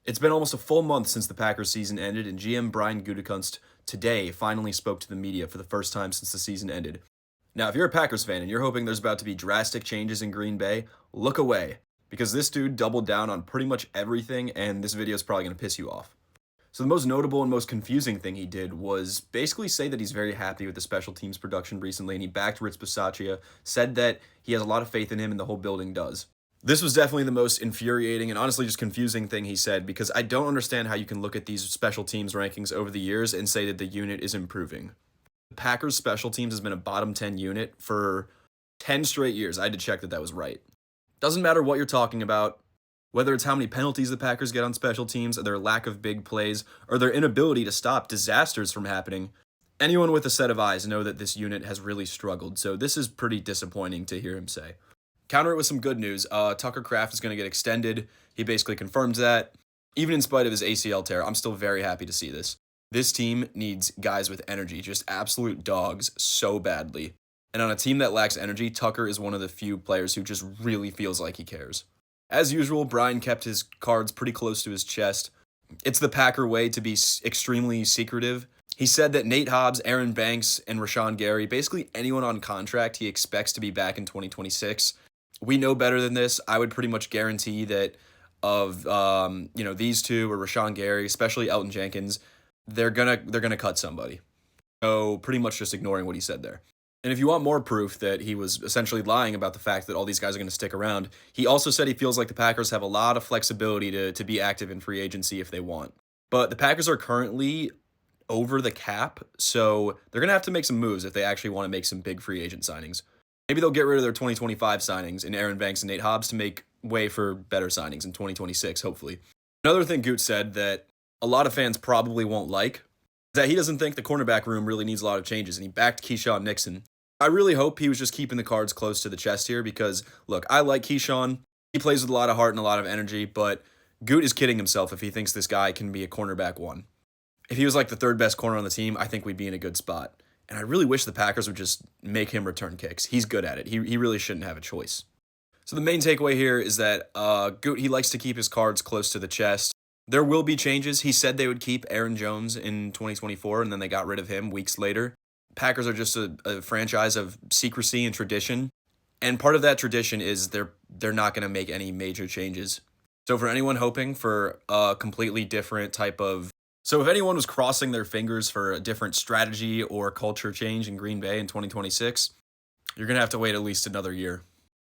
It's been almost a full month since the Packers season ended, and GM Brian Gutekunst today finally spoke to the media for the first time since the season ended. Now, if you're a Packers fan and you're hoping there's about to be drastic changes in Green Bay, look away, because this dude doubled down on pretty much everything, and this video is probably going to piss you off. So the most notable and most confusing thing he did was basically say that he's very happy with the special teams production recently, and he backed Rich Bisaccia, said that he has a lot of faith in him and the whole building does. This was definitely the most infuriating and honestly just confusing thing he said, because I don't understand how you can look at these special teams rankings over the years and say that the unit is improving. The Packers special teams has been a bottom 10 unit for 10 straight years. I had to check that that was right. Doesn't matter what you're talking about, whether it's how many penalties the Packers get on special teams, or their lack of big plays, or their inability to stop disasters from happening. Anyone with a set of eyes know that this unit has really struggled, so this is pretty disappointing to hear him say. Counter it with some good news. Tucker Kraft is going to get extended. He basically confirmed that. Even in spite of his ACL tear, I'm still very happy to see this. This team needs guys with energy, just absolute dogs so badly. And on a team that lacks energy, Tucker is one of the few players who just really feels like he cares. As usual, Brian kept his cards pretty close to his chest. It's the Packer way to be extremely secretive. He said that Nate Hobbs, Aaron Banks, and Rashawn Gary, basically anyone on contract, he expects to be back in 2026. We know better than this. I would pretty much guarantee that of these two or Rashawn Gary, especially Elton Jenkins, they're gonna cut somebody. So pretty much just ignoring what he said there. And if you want more proof that he was essentially lying about the fact that all these guys are going to stick around, he also said he feels like the Packers have a lot of flexibility to be active in free agency if they want. But the Packers are currently over the cap, so they're going to have to make some moves if they actually want to make some big free agent signings. Maybe they'll get rid of their 2025 signings in Aaron Banks and Nate Hobbs to make way for better signings in 2026, hopefully. Another thing Goot said that a lot of fans probably won't like is that he doesn't think the cornerback room really needs a lot of changes, and he backed Keyshawn Nixon. I really hope he was just keeping the cards close to the chest here because, look, I like Keyshawn. He plays with a lot of heart and a lot of energy, but Goot is kidding himself if he thinks this guy can be a cornerback one. If he was like the third best corner on the team, I think we'd be in a good spot. And I really wish the Packers would just make him return kicks. He's good at it. He really shouldn't have a choice. So the main takeaway here is that Goot, he likes to keep his cards close to the chest. There will be changes. He said they would keep Aaron Jones in 2024, and then they got rid of him weeks later. Packers are just a franchise of secrecy and tradition. And part of that tradition is they're not going to make any major changes. So for anyone hoping for a completely different type of... So if anyone was crossing their fingers for a different strategy or culture change in Green Bay in 2026, you're going to have to wait at least another year.